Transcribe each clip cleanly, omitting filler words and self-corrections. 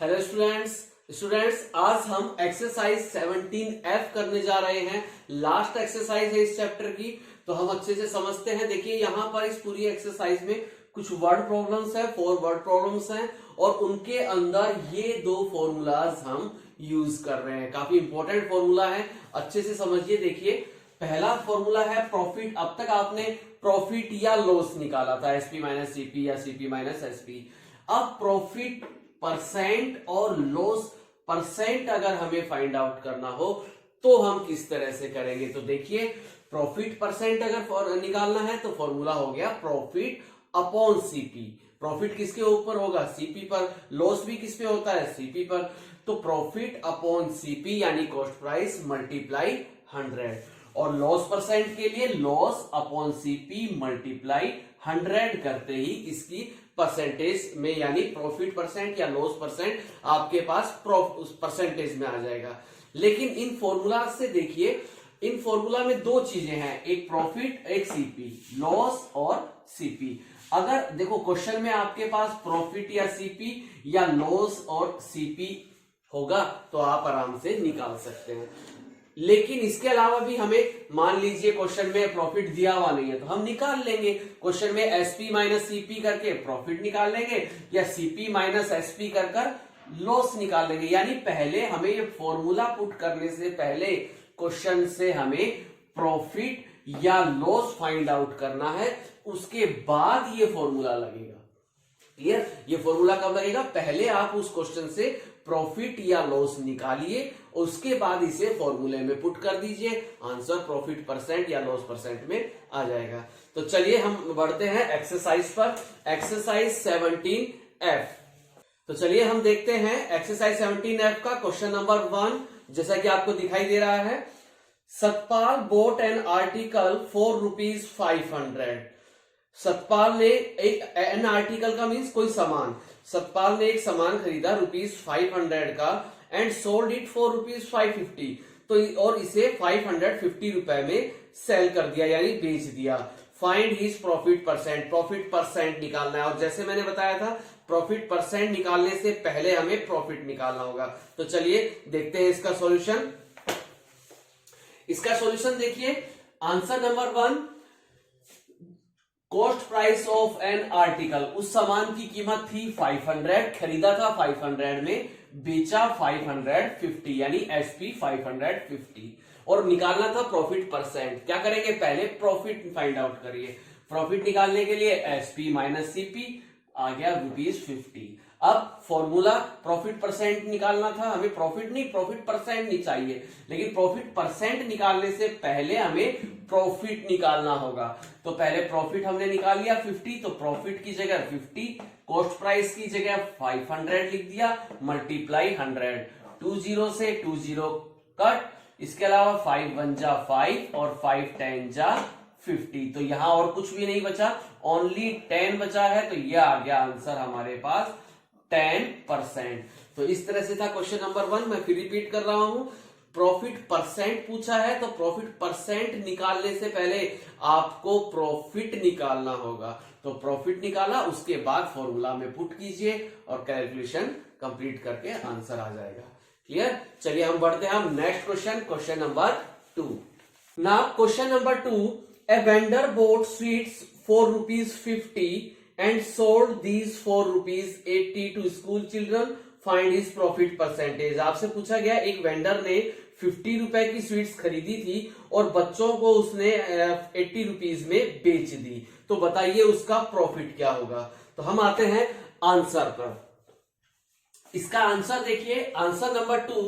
Hello students आज हम exercise 17F करने जा रहे हैं। लास्ट एक्सरसाइज है इस चैप्टर की, तो हम अच्छे से समझते हैं। देखिए यहाँ पर इस पूरी एक्सरसाइज में कुछ वर्ड प्रॉब्लम्स है, 4 वर्ड प्रॉब्लम्स हैं और उनके अंदर ये 2 फॉर्मूलाज हम यूज कर रहे हैं। काफी इंपॉर्टेंट फॉर्मूला है, अच्छे से समझिए। देखिए पहला फॉर्मूला है प्रॉफिट। अब तक आपने प्रॉफिट या लॉस निकाला था, एसपी माइनस सीपी या सीपी माइनस एसपी। अब प्रॉफिट परसेंट और लॉस परसेंट अगर हमें फाइंड आउट करना हो तो हम किस तरह से करेंगे। तो देखिए प्रॉफिट परसेंट अगर निकालना है तो फॉर्मूला हो गया प्रॉफिट अपॉन सीपी। प्रॉफिट किसके ऊपर होगा, सीपी पर। लॉस भी किस पे होता है, सीपी पर। तो प्रॉफिट अपॉन सीपी यानी कॉस्ट प्राइस मल्टीप्लाई 100, और लॉस परसेंट के लिए लॉस अपॉन सीपी मल्टीप्लाई 100 करते ही इसकी परसेंटेज में यानी प्रॉफिट परसेंट या लॉस परसेंट आपके पास परसेंटेज में आ जाएगा। लेकिन इन फॉर्मूला से देखिए, इन फॉर्मूला में 2 चीजें हैं, एक प्रॉफिट एक सीपी, लॉस और सीपी। अगर देखो क्वेश्चन में आपके पास प्रॉफिट या सीपी या लॉस और सीपी होगा तो आप आराम से निकाल सकते हैं। लेकिन इसके अलावा भी हमें मान लीजिए क्वेश्चन में प्रॉफिट दिया हुआ नहीं है तो हम निकाल लेंगे। क्वेश्चन में एसपी माइनस सीपी करके प्रॉफिट निकाल लेंगे या सीपी माइनस एसपी कर लॉस निकाल लेंगे। यानी पहले हमें ये फॉर्मूला पुट करने से पहले क्वेश्चन से हमें प्रॉफिट या लॉस फाइंड आउट करना है, उसके बाद ये फॉर्मूला लगेगा। क्लियर? ये फॉर्मूला कब लगेगा, पहले आप उस क्वेश्चन से प्रॉफिट या लॉस निकालिए, उसके बाद इसे फॉर्मूले में पुट कर दीजिए, आंसर प्रॉफिट परसेंट या लॉस परसेंट में आ जाएगा। तो चलिए हम बढ़ते हैं एक्सरसाइज पर, एक्सरसाइज 17F। तो चलिए हम देखते हैं एक्सरसाइज 17F का क्वेश्चन नंबर 1। जैसा कि आपको दिखाई दे रहा है, Satpal boat an article for ₹500। Satpal ने एक एन आर्टिकल का मीन्स कोई सामान, सतपाल ने एक सामान खरीदा ₹500 का एंड सोल्ड इट फॉर ₹550। तो और इसे 550 रुपए में सेल कर दिया यानी बेच दिया। Find his profit percent. Profit percent निकालना है, और जैसे मैंने बताया था प्रॉफिट परसेंट निकालने से पहले हमें प्रॉफिट निकालना होगा। तो चलिए देखते हैं इसका सॉल्यूशन। इसका सॉल्यूशन देखिए, answer number 1, cost price of an article. उस सामान की कीमत थी 500, खरीदा था 500 में, बेचा 550 यानी एसपी 550, और निकालना था प्रॉफिट परसेंट। क्या करेंगे, पहले प्रॉफिट फाइंड आउट करिए। प्रॉफिट निकालने के लिए एसपी माइनस सीपी आ गया ₹50। अब फॉर्मूला प्रॉफिट परसेंट निकालना था हमें, प्रॉफिट नहीं प्रॉफिट परसेंट नहीं चाहिए, लेकिन प्रॉफिट परसेंट निकालने से पहले हमें प्रॉफिट निकालना होगा। तो पहले प्रॉफिट हमने निकाल लिया 50, तो प्रॉफिट की जगह 50, कॉस्ट प्राइस की जगह 500 लिख दिया, मल्टीप्लाई 100। 20 से 20 कट, इसके अलावा 5 1 जा 5 और 5 10 जा 50। तो यहां और कुछ भी नहीं बचा, ओनली 10 बचा है, तो यह आ गया आंसर हमारे पास 10%। तो इस तरह से था क्वेश्चन नंबर 1। मैं फिर रिपीट कर रहा हूं, प्रॉफिट परसेंट पूछा है तो प्रॉफिट परसेंट निकालने से पहले आपको प्रॉफिट निकालना होगा। तो प्रॉफिट निकाला, उसके बाद फॉर्मूला में पुट कीजिए और कैलकुलेशन कंप्लीट करके आंसर आ जाएगा। क्लियर? चलिए हम बढ़ते हैं हम next question, question number 2। Now question number 2, a vendor boat sweets for ₹50 and sold these for ₹80 to school children. Find his profit percentage. आपसे पूछा गया, एक वेंडर ने 50 रुपए की स्वीट्स खरीदी थी और बच्चों को उसने 80 रुपीज में बेच दी, तो बताइए उसका प्रॉफिट क्या होगा। तो हम आते हैं आंसर पर। इसका आंसर देखिए, answer number 2,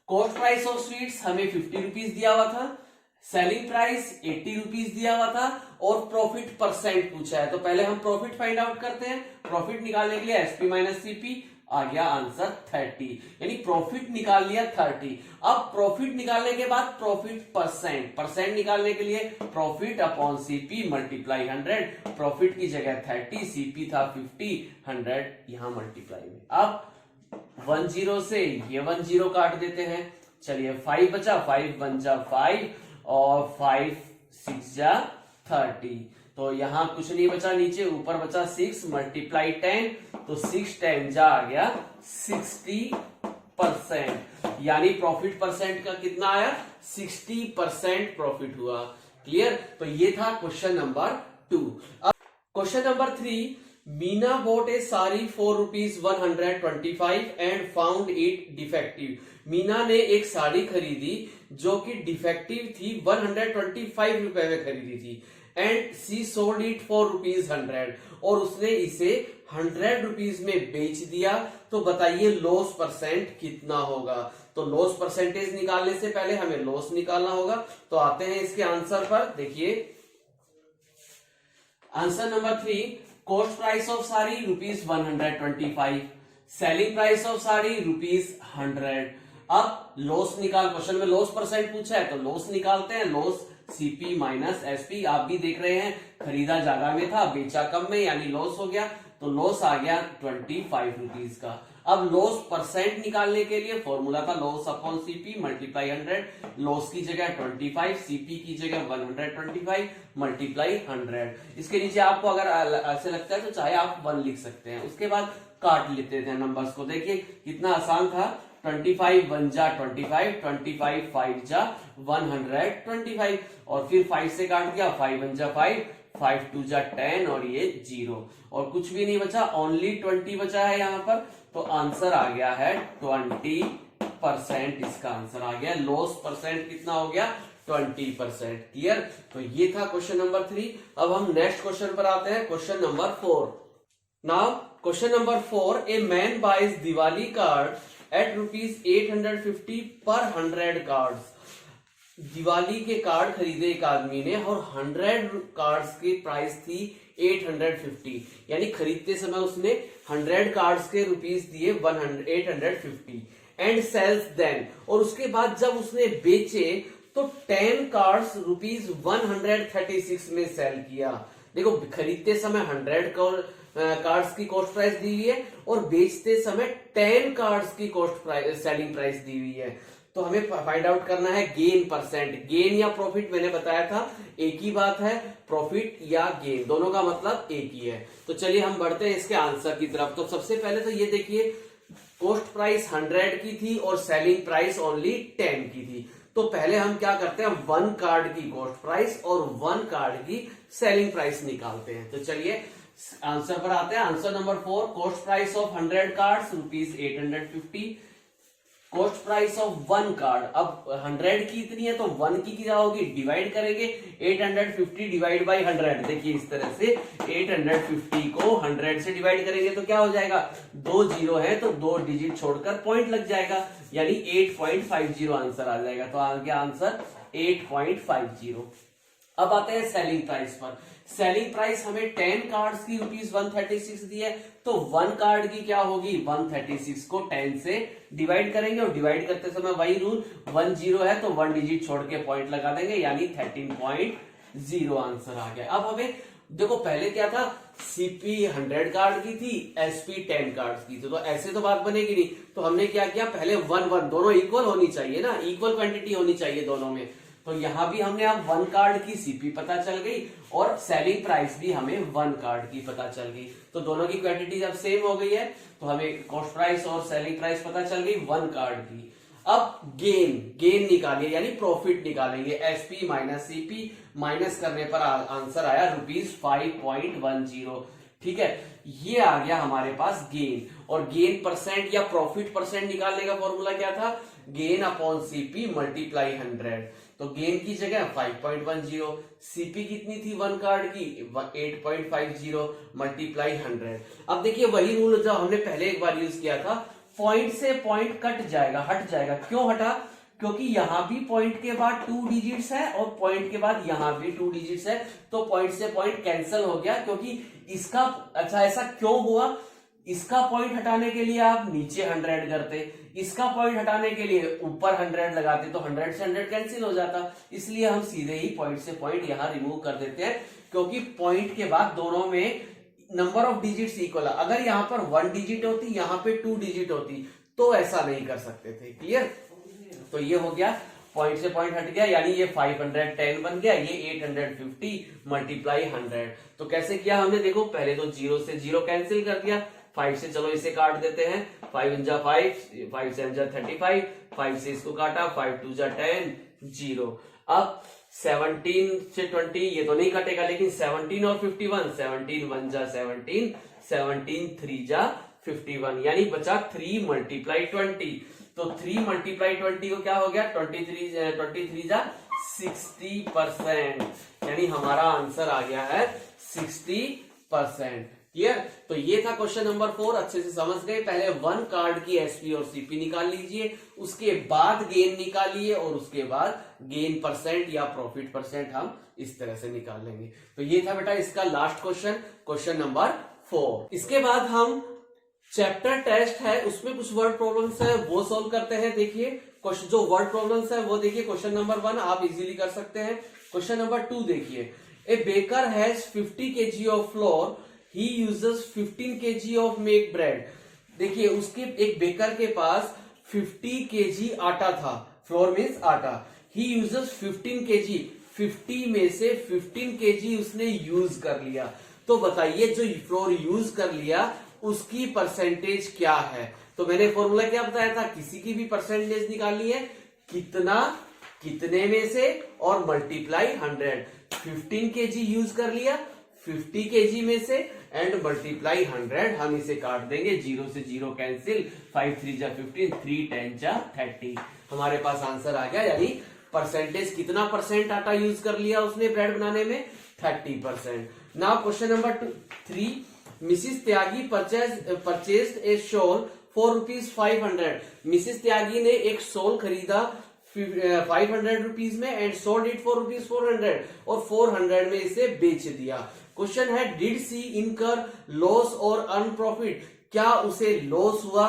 cost price of sweets हमें 50 रुपीज दिया हुआ था, सेलिंग प्राइस 80 रुपीज दिया हुआ था और प्रॉफिट परसेंट पूछा है। तो पहले हम प्रॉफिट फाइंड आउट करते हैं। प्रॉफिट निकालने के लिए एसपी माइनस सीपी आ गया आंसर 30, यानी प्रॉफिट निकाल लिया 30। अब प्रॉफिट निकालने के बाद प्रॉफिट परसेंट, परसेंट निकालने के लिए profit upon CP multiply 100। Profit की जगह 30, सीपी था 50, 100 यहां मल्टीप्लाई में। अब 10 से ये 10 काट देते हैं। चलिए 5 बचा, 5 1 जा 5 और 5 6 जा 30। तो यहां कुछ नहीं बचा, नीचे ऊपर बचा 6 मल्टीप्लाई 10, तो 6 10 जा आ गया 60%, यानी प्रॉफिट परसेंट का कितना आया 60% प्रॉफिट हुआ। क्लियर। तो ये था क्वेश्चन नंबर 2। अब question number 3, Meena bought a sari for ₹125 and found it defective। Meena ने एक साड़ी खरीदी जो कि डिफेक्टिव थी, 125 रुपए में खरीदी थी, and she sold it for ₹100, और उसने इसे 100 रुपीज में बेच दिया। तो बताइए लॉस परसेंट कितना होगा। तो लॉस परसेंटेज निकालने से पहले हमें लॉस निकालना होगा। तो आते हैं इसके आंसर पर। देखिए answer number 3, cost price of sari ₹125, selling price of sari ₹100। अब लॉस निकाल, क्वेश्चन में लॉस परसेंट पूछा है तो लॉस निकालते हैं। Loss CP minus SP. आप भी देख रहे हैं खरीदा ज्यादा में था, बेचा कम में, यानी लॉस हो गया। तो लॉस आ गया 25 रुपीज का। अब लॉस परसेंट निकालने के लिए फॉर्मूला था loss upon CP multiply 100। Loss की जगह 25, सीपी की जगह 125 मल्टीप्लाई 100। इसके नीचे आपको अगर ऐसे लगता है तो चाहे आप 1 लिख सकते हैं। उसके बाद काट लेते थे नंबर्स को। देखिए कितना आसान था। 25 1 जा 25, 25 5 जा 125, और फिर 5 से काट दिया, 5 1 जा 5, 5 2 जा 10, और ये 0, और कुछ भी नहीं बचा, ओनली 20 बचा है यहाँ पर। तो आंसर आ गया है 20%। इसका आंसर आ गया। लॉस परसेंट कितना हो गया 20%। क्लियर। तो ये था क्वेश्चन नंबर 3। अब हम नेक्स्ट क्वेश्चन पर आते हैं, question number 4। Now question number 4, a man buys Diwali card at ₹850 पर 100 कार्ड्स। दिवाली के कार्ड खरीदे एक आदमी ने और 100 कार्ड्स की प्राइस थी 850, यानी खरीदते समय उसने 100 कार्ड्स के रुपीस दिए 850, एंड सेल्स देन, और उसके बाद जब उसने बेचे तो 10 कार्ड्स ₹136 में सेल किया। देखो खरीदते समय 100 कार्ड्स की कॉस्ट प्राइस दी हुई है और बेचते समय 10 कार्ड्स की कॉस्ट प्राइस सेलिंग प्राइस दी हुई है। तो हमें फाइंड आउट करना है गेन परसेंट। गेन या प्रॉफिट मैंने बताया था एक ही बात है, प्रॉफिट या गेन दोनों का मतलब एक ही है। तो चलिए हम बढ़ते हैं इसके आंसर की तरफ। तो सबसे पहले तो ये देखिए कॉस्ट प्राइस 100 की थी और सेलिंग प्राइस ओनली 10 की थी। तो पहले हम क्या करते हैं, 1 कार्ड की कॉस्ट प्राइस और 1 कार्ड की सेलिंग प्राइस निकालते हैं। तो चलिए आंसर पर आते हैं। Answer number 4, cost price of 100 cards ₹850, cost price of 1 card. अब 100 की इतनी है तो 1 की क्या होगी, डिवाइड करेंगे 850 डिवाइड बाई 100। देखिए इस तरह से 850 को 100 से डिवाइड करेंगे तो क्या हो जाएगा, 2 जीरो है तो 2 डिजिट छोड़कर पॉइंट लग जाएगा, यानी 8.50 आंसर आ जाएगा। तो आ गया आंसर 8.50। अब आते हैं सेलिंग प्राइस पर। सेलिंग प्राइस हमें 10 कार्ड्स की ₹136 दी है, तो 1 कार्ड की क्या होगी, 136 को 10 से डिवाइड करेंगे और डिवाइड करते समय वही रूल, 1 जीरो है तो 1 डिजिट छोड़ के पॉइंट लगा देंगे, यानी 13.0 आंसर आ गया। अब हमें देखो पहले क्या था, सीपी 100 कार्ड की थी, एसपी 10 कार्ड की थी, तो ऐसे तो बात बनेगी नहीं। तो हमने क्या किया, पहले 1 दोनों इक्वल होनी चाहिए ना, इक्वल क्वांटिटी होनी चाहिए दोनों में। तो यहां भी हमने अब 1 कार्ड की सीपी पता चल गई और सेलिंग प्राइस भी हमें 1 कार्ड की पता चल गई। तो दोनों की क्वांटिटी जब सेम हो गई है तो हमें कॉस्ट प्राइस और सेलिंग प्राइस पता चल गई 1 कार्ड की। अब गेन निकालिए, यानी प्रॉफिट निकालेंगे। एसपी माइनस सीपी माइनस करने पर आंसर आया ₹5.10। ठीक है, ये आ गया हमारे पास गेन। और गेन परसेंट या प्रॉफिट परसेंट निकालने का फॉर्मूला क्या था, गेन अपॉन सीपी मल्टीप्लाई 100। तो गेन की जगह 5.10, सीपी कितनी थी 1 कार्ड की 8.50 मल्टीप्लाई 100। अब देखिए वही रूल जो हमने पहले एक बार यूज किया था, पॉइंट से पॉइंट कट जाएगा, हट जाएगा। क्यों हटा, क्योंकि यहां भी पॉइंट के बाद 2 डिजिट्स है और पॉइंट के बाद यहां भी 2 डिजिट्स है, तो पॉइंट से पॉइंट कैंसिल हो गया। क्योंकि इसका, अच्छा ऐसा क्यों हुआ, इसका पॉइंट हटाने के लिए आप नीचे 100 करते, इसका पॉइंट हटाने के लिए ऊपर 100 लगाते, तो 100 से 100 कैंसिल हो जाता। इसलिए हम सीधे ही पॉइंट से पॉइंट यहां रिमूव कर देते हैं, क्योंकि पॉइंट के बाद दोनों में नंबर ऑफ डिजिट्स इक्वल है। अगर यहां पर 1 डिजिट होती, यहां पे 2 डिजिट होती, तो ऐसा नहीं कर सकते थे। क्लियर। तो ये हो गया, पॉइंट से पॉइंट हट गया, यानी ये 510 बन गया, ये 850 मल्टीप्लाई 100। तो कैसे किया हमने, देखो पहले तो 0 से 0 कैंसिल कर दिया, 5 से चलो इसे काट देते हैं, 5 × 5, 5 7 × 35, 5 से इसको काटा, 5 2 × 10, 0। अब 17 से 20 ये तो नहीं कटेगा, लेकिन 17 और 51, 17 1 × 17, 17 3 × 51, यानी बचा 3 × 20। तो 3 × 20 को क्या हो गया, 23 × 60%, यानी हमारा आंसर आ गया है 60%। क्लियर? तो ये था क्वेश्चन नंबर 4। अच्छे से समझ गए। पहले 1 कार्ड की एसपी और सीपी निकाल लीजिए, उसके बाद गेन निकालिए, और उसके बाद गेन परसेंट या प्रॉफिट परसेंट हम इस तरह से निकाल लेंगे। तो ये था बेटा इसका लास्ट क्वेश्चन, क्वेश्चन नंबर 4। इसके बाद हम चैप्टर टेस्ट है, उसमें कुछ वर्ड प्रॉब्लम्स है, वो सॉल्व करते हैं। देखिए क्वेश्चन, जो वर्ड प्रॉब्लम्स है वो देखिए, क्वेश्चन नंबर 1 आप इजीली कर सकते हैं। क्वेश्चन नंबर 2 देखिए, ए baker has 50 kg of floor, he uses 15 kg of make bread. देखिए उसके एक बेकर के पास 50 kg आटा था, फ्लोर मीन्स आटा, ही यूजेस 15 kg, 50 में से 15 kg उसने यूज कर लिया। तो बताइए जो फ्लोर यूज कर लिया उसकी परसेंटेज क्या है। तो मैंने फॉर्मूला क्या बताया था, किसी की भी परसेंटेज निकालनी है, कितना कितने में से और मल्टीप्लाई 100। 15 kg यूज कर लिया 50 kg में से एंड मल्टीप्लाई 100। हम इसे काट देंगे, 0 से 0 कैंसिल, 5 3 × 15, 3 10 × 30। हमारे पास आंसर आ गया, यानी परसेंटेज कितना परसेंट आटा यूज कर लिया उसने ब्रेड बनाने में, 30%। Now question number 3, Mrs Tyagi purchased a shawl for ₹500। Mrs Tyagi ने एक शॉल खरीदा 500 रुपीज में एंड सोल्ड इट फॉर ₹400, और 400 में इसे बेच दिया। क्वेश्चन है, डिड सी इनकर लॉस और अर्न प्रॉफिट। क्या उसे लॉस हुआ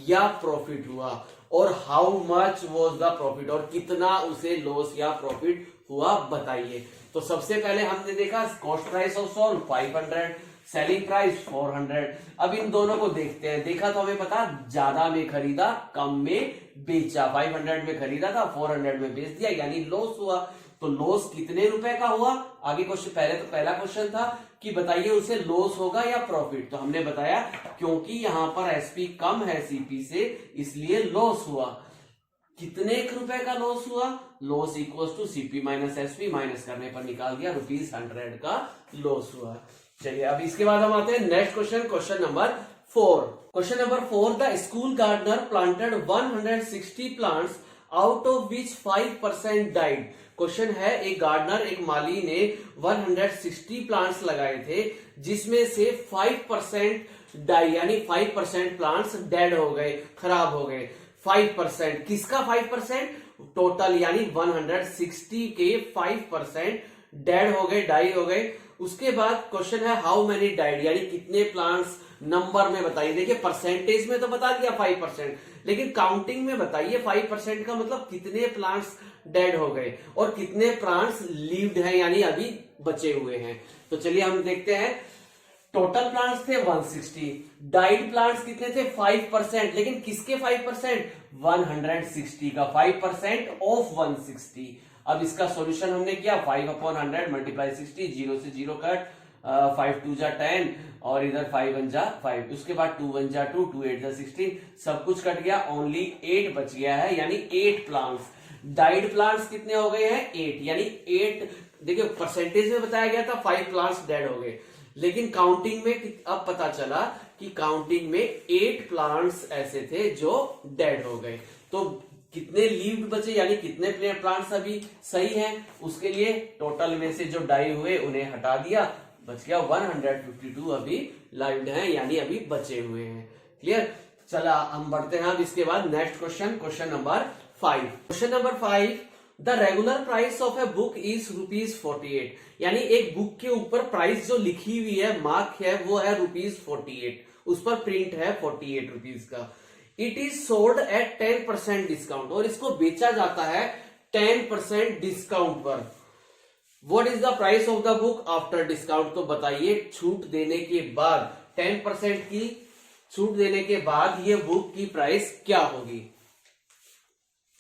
या प्रॉफिट हुआ, और how much was the profit, और कितना उसे लॉस या प्रॉफिट हुआ बताइए। तो सबसे पहले हमने देखा कॉस्ट प्राइस ऑफ सॉल 500, सेलिंग प्राइस 400। अब इन दोनों को देखते हैं। देखा तो हमें पता, ज्यादा में खरीदा कम में बेचा, 500 में खरीदा था 400 में बेच दिया, यानी लॉस हुआ। तो लॉस कितने रुपए का हुआ, आगे क्वेश्चन, पहला क्वेश्चन था कि बताइए उसे लॉस होगा या प्रॉफिट। तो हमने बताया क्योंकि यहां पर एसपी कम है सीपी से, इसलिए लॉस हुआ। कितने रुपए का लॉस हुआ, loss equals to CP minus SP, minus करने पर निकाल दिया ₹100 का लॉस हुआ। चलिए अब इसके बाद हम आते हैं next question, question number 4। Question number 4, the school gardener planted 160 plants out of which 5% died. Question है, एक गार्डनर, एक माली ने 160 प्लांट्स लगाए थे, जिसमें से 5% डाई, यानी 5% प्लांट्स डेड हो गए, खराब हो गए। 5%, किसका 5%, टोटल, यानी 160 के 5% डेड हो गए, डाई हो गए। उसके बाद क्वेश्चन है, हाउ मेनी डाइड, यानी कितने प्लांट्स, नंबर में बताइए। देखिए परसेंटेज में तो बता दिया 5%, लेकिन काउंटिंग में बताइए 5% का मतलब कितने प्लांट्स डेड हो गए और कितने प्लांट्स लिव्ड हैं, यानी अभी बचे हुए हैं। तो चलिए हम देखते हैं। टोटल प्लांट्स थे 160, डाइड प्लांट्स कितने थे 5%, लेकिन किसके 5%, 160 का 5% ऑफ 160। अब इसका सॉल्यूशन हमने किया, 5/100 मल्टीप्लाई 60, 0 से 0 कट, 5 2 × 10 और इधर 5 1 × 5, उसके बाद 2 1 × 2, 2 8 × 16, सब कुछ कट गया, ओनली 8 बच गया है, यानी 8 प्लांट्स। डाइड प्लांट्स कितने हो गए हैं, 8, यानी 8। देखिए परसेंटेज में बताया गया था 5 प्लांट्स डेड हो गए, लेकिन काउंटिंग में अब पता चला कि काउंटिंग में 8 प्लांट्स ऐसे थे जो डेड हो गए। तो कितने लीव्ड बचे, यानी कितने प्लांट्स अभी सही हैं, उसके लिए टोटल में से जो डाई हुए उन्हें हटा दिया, बच गया 152 अभी लाइव्ड हैं, यानी अभी बचे हुए हैं। क्लियर? चला हम बढ़ते हैं अब इसके बाद next question, question number 5। Question number 5, the regular price of a book is ₹48, यानी एक बुक के ऊपर प्राइस जो लिखी हुई है, मार्क है, वो है ₹48, उस पर प्रिंट है 48 रुपीज का। It is sold at 10% discount, और इसको बेचा जाता है 10% डिस्काउंट पर। What is the price of the book after discount, तो बताइए छूट देने के बाद, 10% की छूट देने के बाद ये बुक की प्राइस क्या होगी।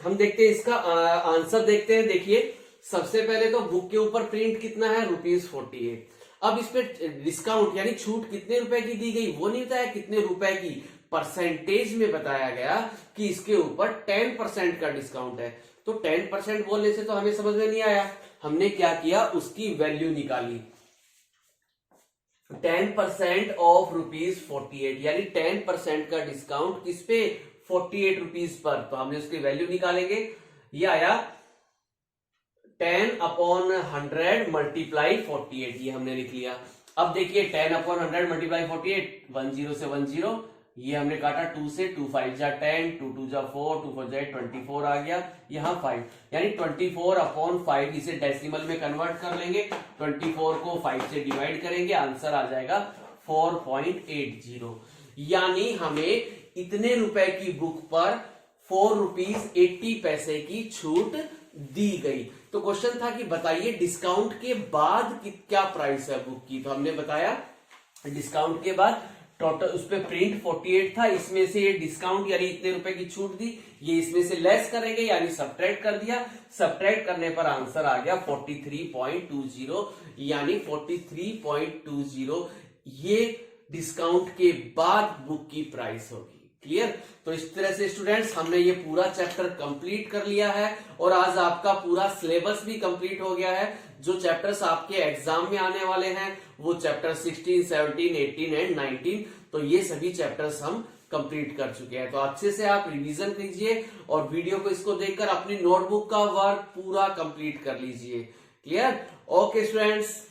हम देखते हैं इसका आंसर देखते हैं। देखिए सबसे पहले तो बुक के ऊपर प्रिंट कितना है, ₹48। अब इस पे डिस्काउंट यानी छूट कितने रुपए की दी गई वो नहीं बताया, कितने रुपए की, परसेंटेज में बताया गया कि इसके ऊपर 10% का डिस्काउंट है। तो 10% बोलने से तो हमें समझ में नहीं आया, हमने क्या किया, उसकी वैल्यू निकाली। 10% ऑफ ₹48 यानी 10% का डिस्काउंट किस पे, ₹48 पर। तो हमने उसकी वैल्यू निकालेंगे, ये आया 10/100 मल्टीप्लाई 48, ये हमने लिख लिया। अब देखिए 10/100 मल्टीप्लाई 48, 10 से 10, ये हमने काटा 2 से, 2 5 जा 10, 2 2 जा 4, 2 4 जा 24 आ गया, यहाँ 5 यानी 24/5 इसे डेसिमल में कन्वर्ट कर लेंगे, 24 को 5 से डिवाइड करेंगे, आंसर आ जाएगा 4.80। यानी हमें इतने रुपए की बुक पर ₹4.80 की छूट दी गई। तो क्वेश्चन था कि बताइए डिस्काउंट के बाद क्या प्राइस है बुक की। तो हमने बताया डिस्काउंट के बाद टोटल उस पे प्रिंट 48 था, इसमें से ये डिस्काउंट यानी इतने रुपए की छूट दी, ये इसमें से लेस करेंगे यानी सब्ट्रैक्ट कर दिया, सब्ट्रैक्ट करने पर आंसर आ गया 43.20 यानी 43.20 ये डिस्काउंट के बाद बुक की प्राइस होगी। क्लियर। तो इस तरह से स्टूडेंट्स हमने ये पूरा चैप्टर कंप्लीट कर लिया है और आज आपका पूरा सिलेबस भी कंप्लीट हो गया है। जो चैप्टर्स आपके एग्जाम में आने वाले हैं वो चैप्टर 16, 17, 18 एंड 19, तो ये सभी चैप्टर्स हम कंप्लीट कर चुके हैं। तो अच्छे से आप रिवीजन कीजिए और वीडियो को इसको देखकर अपनी नोटबुक का वर्क पूरा कंप्लीट कर लीजिए। क्लियर। Okay students.